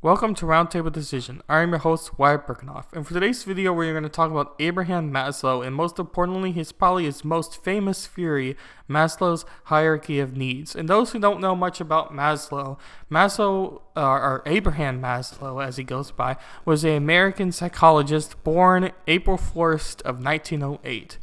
Welcome to Roundtable Decision. I am your host, Wyatt Birkenoff, and for today's video we're going to talk about Abraham Maslow and most importantly his most famous theory, Maslow's Hierarchy of Needs. And those who don't know much about Maslow, or Abraham Maslow as he goes by, was an American psychologist born April 1st of 1908.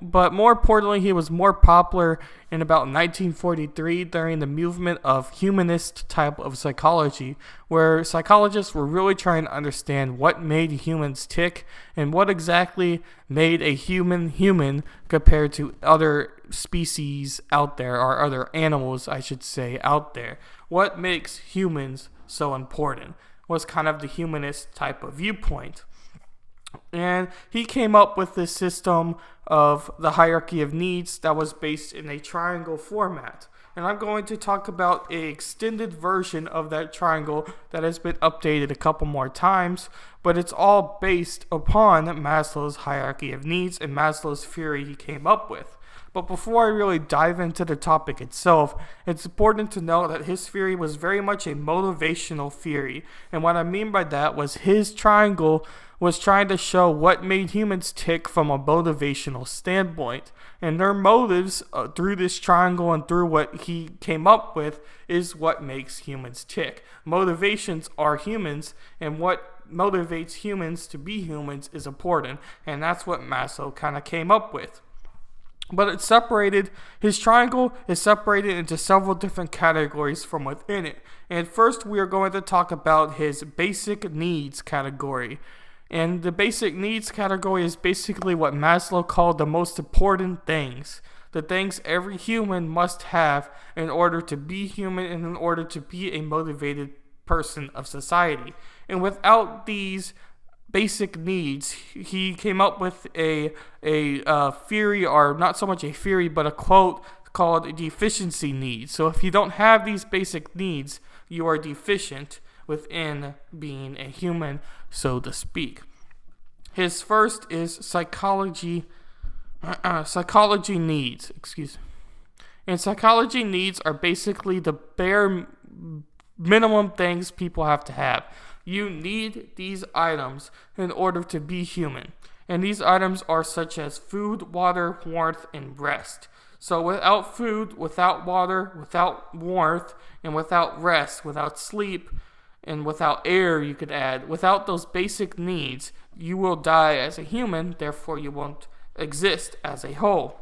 But more importantly, he was more popular in about 1943 during the movement of humanist type of psychology, where psychologists were really trying to understand what made humans tick and what exactly made a human human compared to other species out there, or other animals, I should say, out there. What makes humans so important was kind of the humanist type of viewpoint. And he came up with this system of the hierarchy of needs that was based in a triangle format. And I'm going to talk about an extended version of that triangle that has been updated a couple more times, but it's all based upon Maslow's hierarchy of needs and Maslow's theory he came up with. But before I really dive into the topic itself, it's important to know that his theory was very much a motivational theory. And what I mean by that was his triangle was trying to show what made humans tick from a motivational standpoint. And their motives through this triangle and through what he came up with is what makes humans tick. Motivations are humans, and what motivates humans to be humans is important. And that's what Maslow kind of came up with. But his triangle is separated into several different categories from within it. And first we are going to talk about his basic needs category. And the basic needs category is basically what Maslow called the most important things. The things every human must have in order to be human and in order to be a motivated person of society. And without these basic needs, he came up with a theory, or not so much a theory, but a quote called deficiency needs. So if you don't have these basic needs, you are deficient within being a human, so to speak. His first is psychology needs. And psychology needs are basically the bare minimum things people have to have. You need these items in order to be human. And these items are such as food, water, warmth, and rest. So without food, without water, without warmth, and without rest, without sleep, and without air, you could add, without those basic needs, you will die as a human, therefore you won't exist as a whole.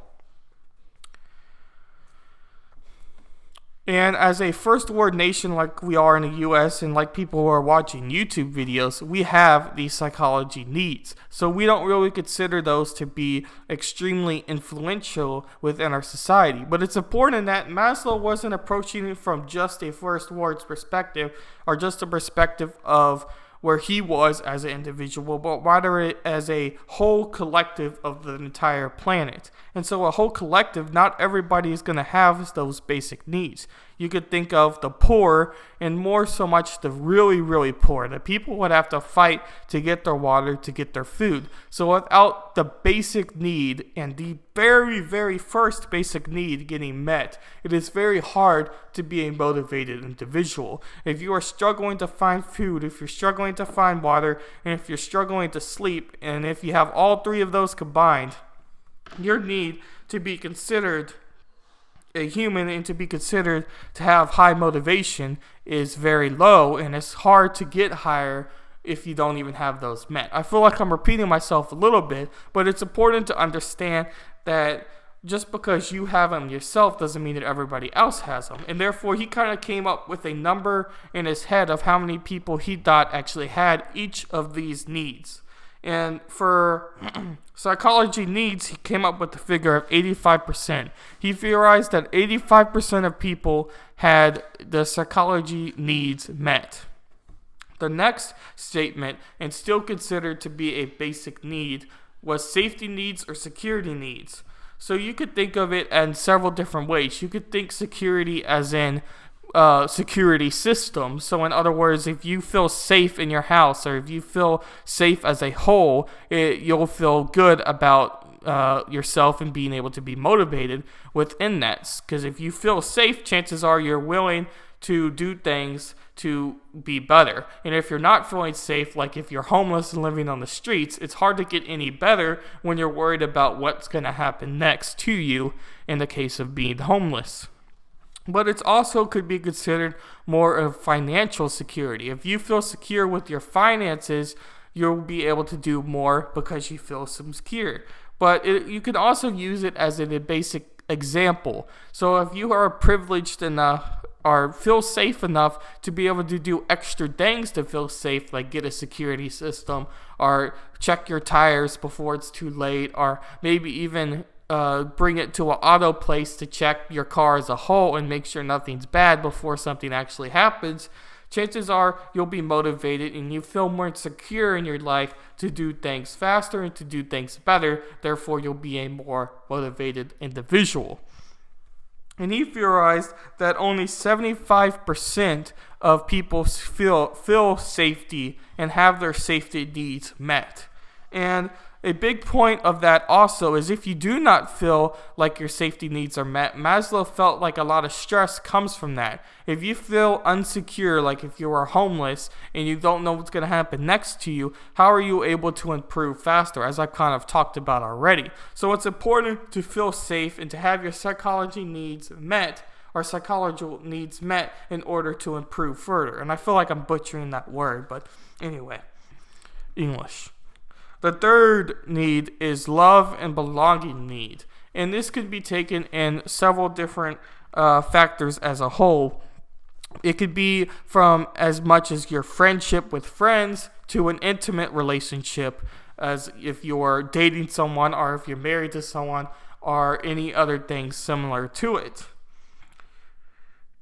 And as a first world nation like we are in the US, and like people who are watching YouTube videos, we have these psychology needs. So we don't really consider those to be extremely influential within our society. But it's important that Maslow wasn't approaching it from just a first world perspective, or just a perspective of where he was as an individual, but rather as a whole collective of the entire planet. And so a whole collective, not everybody is going to have those basic needs. You could think of the poor, and more so much the really, really poor. The people would have to fight to get their water, to get their food. So without the basic need, and the very, very first basic need getting met, it is very hard to be a motivated individual. If you are struggling to find food, if you're struggling to find water, and if you're struggling to sleep, and if you have all three of those combined, your need to be considered a human and to be considered to have high motivation is very low, and it's hard to get higher if you don't even have those met. I feel like I'm repeating myself a little bit, but it's important to understand that just because you have them yourself doesn't mean that everybody else has them. And therefore, he kind of came up with a number in his head of how many people he thought actually had each of these needs. And for psychology needs, he came up with the figure of 85%. He theorized that 85% of people had the psychology needs met. The next statement, and still considered to be a basic need, was safety needs or security needs. So you could think of it in several different ways. You could think security as in security system. So in other words, if you feel safe in your house, or if you feel safe as a whole, you'll feel good about yourself and being able to be motivated within that. Because if you feel safe, chances are you're willing to do things to be better. And if you're not feeling safe, like if you're homeless and living on the streets, it's hard to get any better when you're worried about what's going to happen next to you in the case of being homeless. But it also could be considered more of financial security. If you feel secure with your finances, you'll be able to do more because you feel secure. But you can also use it as a basic example. So if you are privileged enough or feel safe enough to be able to do extra things to feel safe, like get a security system or check your tires before it's too late, or maybe even bring it to an auto place to check your car as a whole and make sure nothing's bad before something actually happens, chances are you'll be motivated and you feel more secure in your life to do things faster and to do things better. Therefore, you'll be a more motivated individual. And he theorized that only 75% of people feel safety and have their safety needs met. And a big point of that also is if you do not feel like your safety needs are met, Maslow felt like a lot of stress comes from that. If you feel insecure, like if you are homeless and you don't know what's going to happen next to you, how are you able to improve faster, as I've kind of talked about already? So it's important to feel safe and to have your psychology needs met or psychological needs met in order to improve further. And I feel like I'm butchering that word, but anyway, English. The third need is love and belonging need. And this could be taken in several different factors as a whole. It could be from as much as your friendship with friends to an intimate relationship, as if you're dating someone or if you're married to someone or any other things similar to it.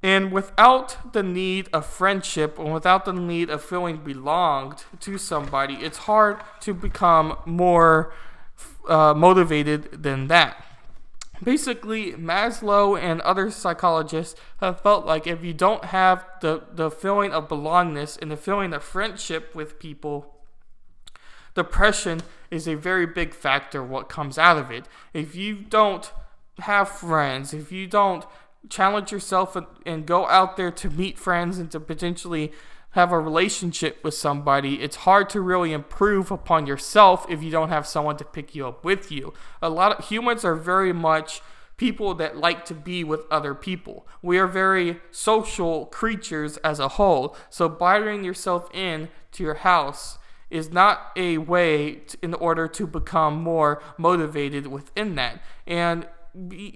And without the need of friendship and without the need of feeling belonged to somebody, it's hard to become more motivated than that. Basically, Maslow and other psychologists have felt like if you don't have the feeling of belongingness and the feeling of friendship with people, depression is a very big factor what comes out of it. If you don't have friends, if you don't challenge yourself and go out there to meet friends and to potentially have a relationship with somebody, it's hard to really improve upon yourself if you don't have someone to pick you up with you. A lot of humans are very much people that like to be with other people. We are very social creatures as a whole. So buying yourself in to your house is not a way in order to become more motivated within that. And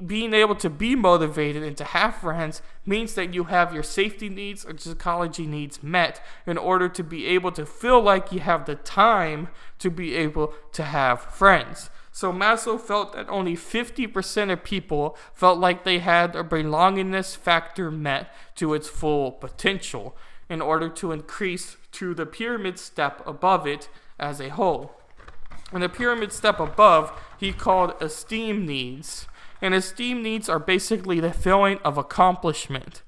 being able to be motivated and to have friends means that you have your safety needs or psychology needs met in order to be able to feel like you have the time to be able to have friends. So Maslow felt that only 50% of people felt like they had a belongingness factor met to its full potential in order to increase to the pyramid step above it as a whole. And the pyramid step above, he called esteem needs. And esteem needs are basically the feeling of accomplishment.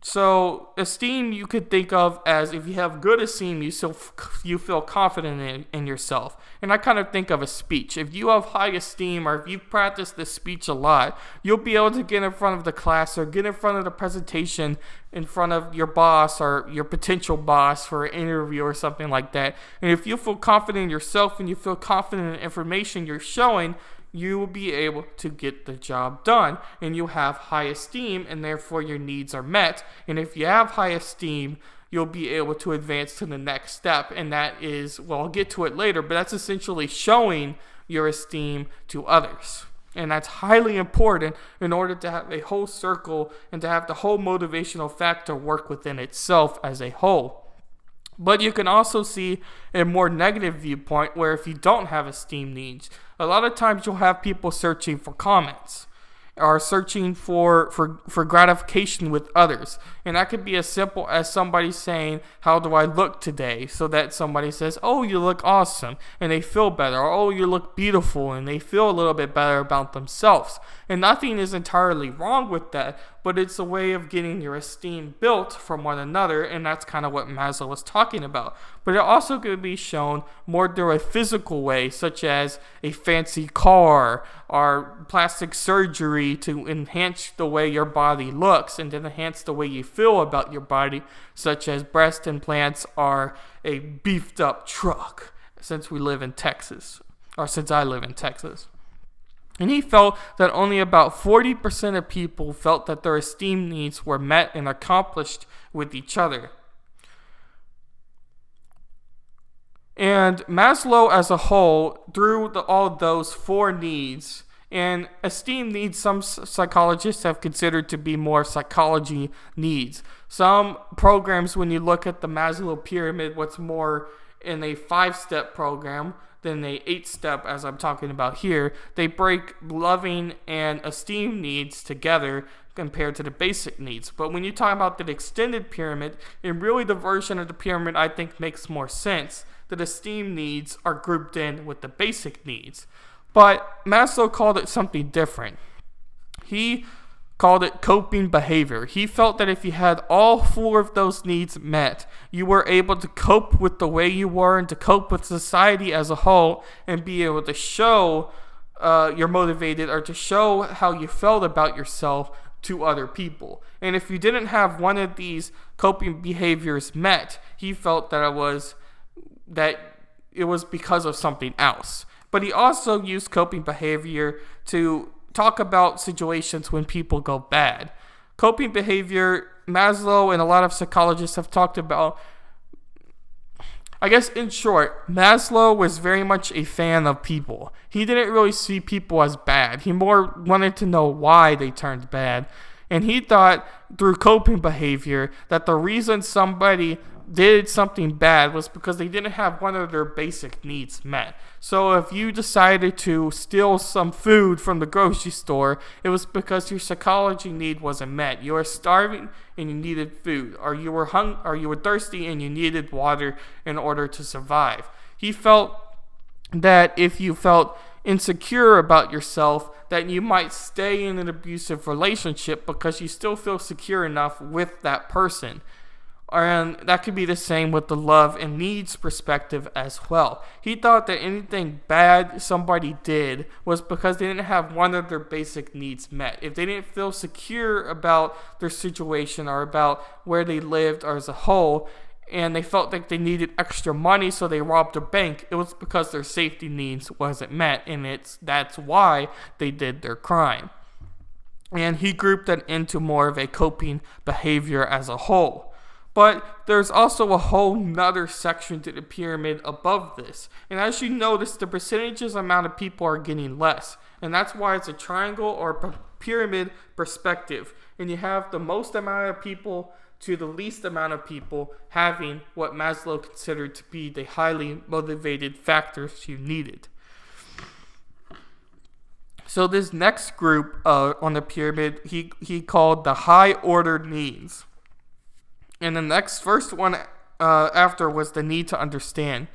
So esteem you could think of as if you have good esteem, you feel confident in yourself. And I kind of think of a speech. If you have high esteem or if you've practiced this speech a lot, you'll be able to get in front of the class or get in front of the presentation in front of your boss or your potential boss for an interview or something like that. And if you feel confident in yourself and you feel confident in the information you're showing, you will be able to get the job done, and you have high esteem, and therefore your needs are met. And if you have high esteem, you'll be able to advance to the next step, and that is, well, I'll get to it later, but that's essentially showing your esteem to others. And that's highly important in order to have a whole circle and to have the whole motivational factor work within itself as a whole. But you can also see a more negative viewpoint where if you don't have esteem needs, a lot of times you'll have people searching for comments or searching for gratification with others. And that could be as simple as somebody saying, how do I look today? So that somebody says, oh, you look awesome, and they feel better. Or, oh, you look beautiful, and they feel a little bit better about themselves. And nothing is entirely wrong with that. but it's a way of getting your esteem built from one another, and that's kind of what Maslow was talking about. But it also could be shown more through a physical way, such as a fancy car or plastic surgery to enhance the way your body looks and to enhance the way you feel about your body, such as breast implants or a beefed up truck, since we live in Texas, or since I live in Texas. And he felt that only about 40% of people felt that their esteem needs were met and accomplished with each other. And Maslow as a whole, through all those 4 needs, and esteem needs some psychologists have considered to be more psychology needs. Some programs, when you look at the Maslow pyramid, what's more in a 5-step program than a 8-step, as I'm talking about here, they break loving and esteem needs together compared to the basic needs. But when you talk about the extended pyramid, and really the version of the pyramid I think makes more sense, that esteem needs are grouped in with the basic needs. But Maslow called it something different. He called it coping behavior. He felt that if you had all 4 of those needs met, you were able to cope with the way you were and to cope with society as a whole and be able to show you're motivated or to show how you felt about yourself to other people. And if you didn't have one of these coping behaviors met, he felt that it was because of something else. But he also used coping behavior to talk about situations when people go bad. Coping behavior, Maslow and a lot of psychologists have talked about. I guess in short, Maslow was very much a fan of people. He didn't really see people as bad. He more wanted to know why they turned bad. And he thought through coping behavior that the reason somebody did something bad was because they didn't have one of their basic needs met. So if you decided to steal some food from the grocery store, it was because your psychology need wasn't met. You were starving and you needed food, or you were thirsty and you needed water in order to survive. He felt that if you felt insecure about yourself, that you might stay in an abusive relationship because you still feel secure enough with that person. And that could be the same with the love and needs perspective as well. He thought that anything bad somebody did was because they didn't have one of their basic needs met. If they didn't feel secure about their situation or about where they lived or as a whole, and they felt like they needed extra money so they robbed a bank, it was because their safety needs wasn't met, and that's why they did their crime. And he grouped that into more of a coping behavior as a whole. But there's also a whole nother section to the pyramid above this. And as you notice, the percentages amount of people are getting less. And that's why it's a triangle or pyramid perspective. And you have the most amount of people to the least amount of people having what Maslow considered to be the highly motivated factors you needed. So this next group on the pyramid, he called the high-ordered needs. And the first one after was the need to understand.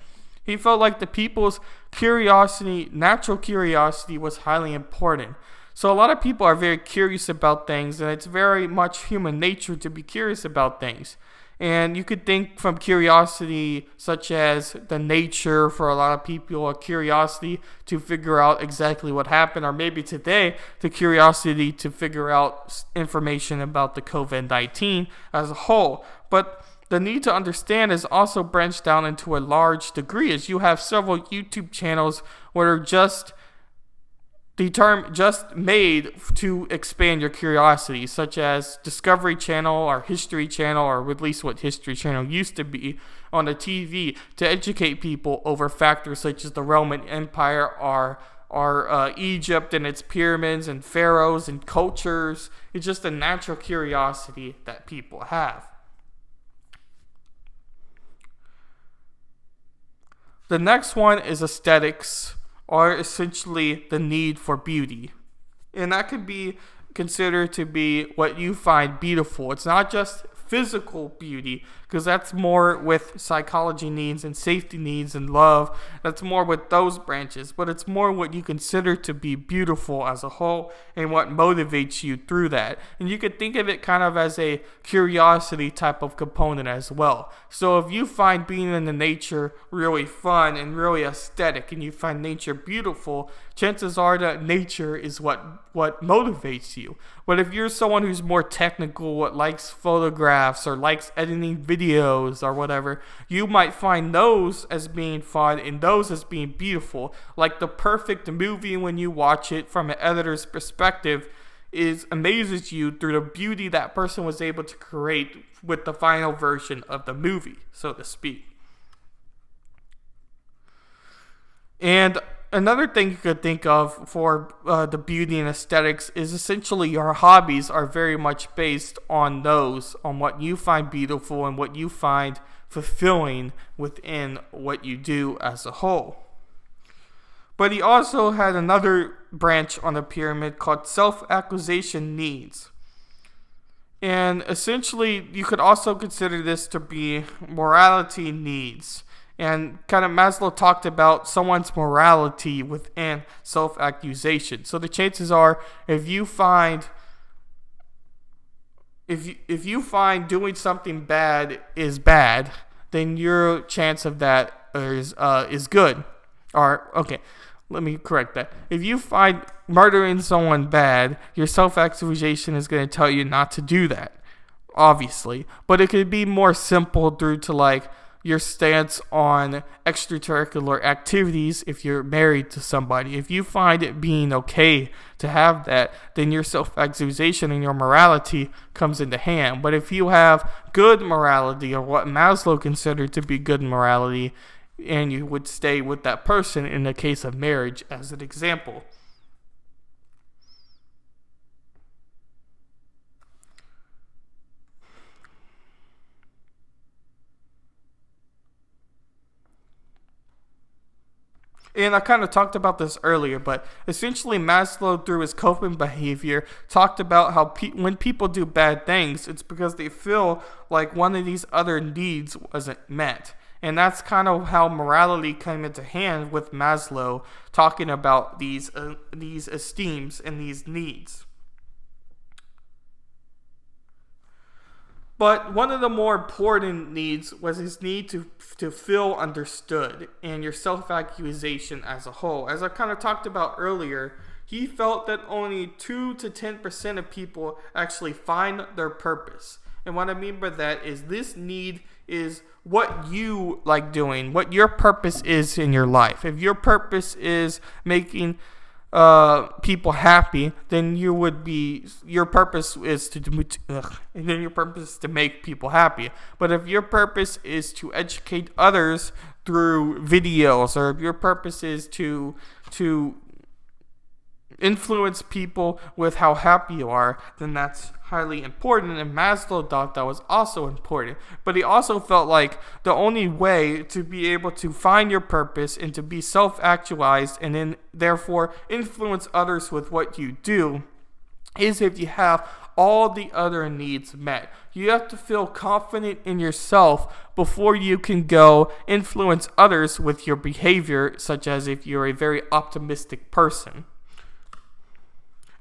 He felt like the people's curiosity, natural curiosity, was highly important. So a lot of people are very curious about things, and it's very much human nature to be curious about things. And you could think from curiosity such as the nature for a lot of people, a curiosity to figure out exactly what happened, or maybe today, the curiosity to figure out information about the COVID-19 as a whole. But the need to understand is also branched down into a large degree, as you have several YouTube channels where are just made to expand your curiosity, such as Discovery Channel or History Channel, or at least what History Channel used to be on the TV, to educate people over factors such as the Roman Empire or Egypt and its pyramids and pharaohs and cultures. It's just a natural curiosity that people have. The next one is aesthetics, or essentially the need for beauty. And that could be considered to be what you find beautiful. It's not just physical beauty, because that's more with psychology needs and safety needs and love. That's more with those branches, but it's more what you consider to be beautiful as a whole and what motivates you through that. And you could think of it kind of as a curiosity type of component as well. So if you find being in the nature really fun and really aesthetic, and you find nature beautiful, chances are that nature is what motivates you. But if you're someone who's more technical, what likes photographs or likes editing videos or whatever, you might find those as being fun and those as being beautiful. Like the perfect movie, when you watch it from an editor's perspective, amazes you through the beauty that person was able to create with the final version of the movie, so to speak. And another thing you could think of for the beauty and aesthetics is essentially your hobbies are very much based on what you find beautiful and what you find fulfilling within what you do as a whole. But he also had another branch on the pyramid called self-accusation needs. And essentially, you could also consider this to be morality needs. And kind of Maslow talked about someone's morality within self-accusation. So the chances are, if you find doing something bad is bad, then your chance of that is good. Or okay, let me correct that. If you find murdering someone bad, your self-accusation is going to tell you not to do that, obviously. But it could be more simple through to like your stance on extracurricular activities if you're married to somebody. If you find it being okay to have that, then your self-accusation and your morality comes into hand. But if you have good morality, or what Maslow considered to be good morality, and you would stay with that person in the case of marriage as an example. And I kind of talked about this earlier, but essentially Maslow, through his coping behavior, talked about how when people do bad things, it's because they feel like one of these other needs wasn't met. And that's kind of how morality came into hand with Maslow, talking about these esteems and these needs. But one of the more important needs was his need to feel understood and your self-accusation as a whole. As I kind of talked about earlier, he felt that only 2 to 10% of people actually find their purpose. And what I mean by that is this need is what you like doing, what your purpose is in your life. If your purpose is making people happy, then your purpose is to make people happy. But if your purpose is to educate others through videos, or if your purpose is to influence people with how happy you are, then that's highly important, and Maslow thought that was also important. But he also felt like the only way to be able to find your purpose and to be self-actualized and then therefore influence others with what you do is if you have all the other needs met. You have to feel confident in yourself before you can go influence others with your behavior, such as if you're a very optimistic person.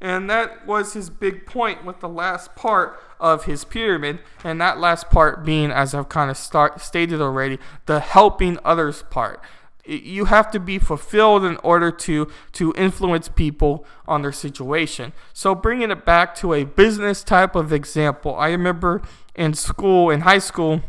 And that was his big point with the last part of his pyramid. And that last part being, as I've kind of stated already, the helping others part. You have to be fulfilled in order to influence people on their situation. So bringing it back to a business type of example, I remember in high school,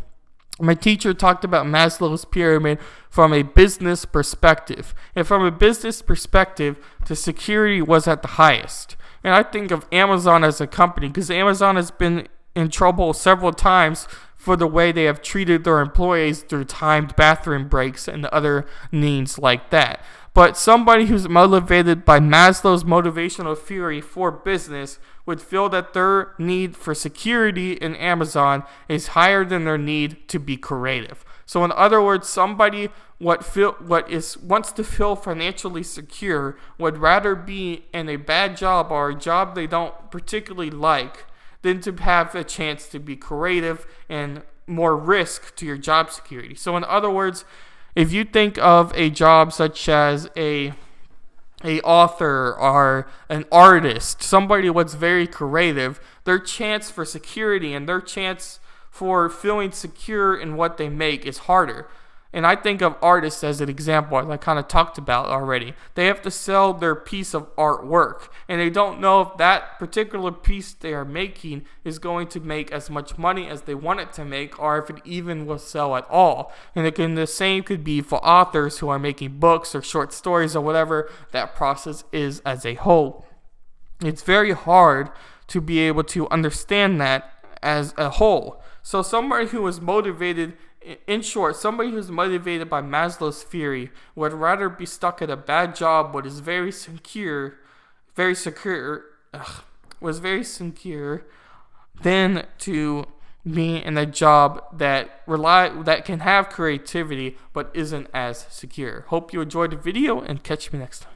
my teacher talked about Maslow's pyramid from a business perspective. And from a business perspective, the security was at the highest. And I think of Amazon as a company because Amazon has been in trouble several times for the way they have treated their employees through timed bathroom breaks and other needs like that. But somebody who's motivated by Maslow's motivational theory for business would feel that their need for security in Amazon is higher than their need to be creative. So in other words, somebody wants to feel financially secure would rather be in a bad job or a job they don't particularly like than to have a chance to be creative and more risk to your job security. So in other words, if you think of a job such as a author or an artist, somebody what's very creative, their chance for security and their chance for feeling secure in what they make is harder. And I think of artists as an example, as I kind of talked about already. They have to sell their piece of artwork, and they don't know if that particular piece they are making is going to make as much money as they want it to make, or if it even will sell at all. And again, the same could be for authors who are making books or short stories or whatever that process is as a whole. It's very hard to be able to understand that as a whole. So somebody who is motivated, in short, somebody who's motivated by Maslow's theory would rather be stuck at a bad job but is very secure, than to be in a job that can have creativity but isn't as secure. Hope you enjoyed the video and catch me next time.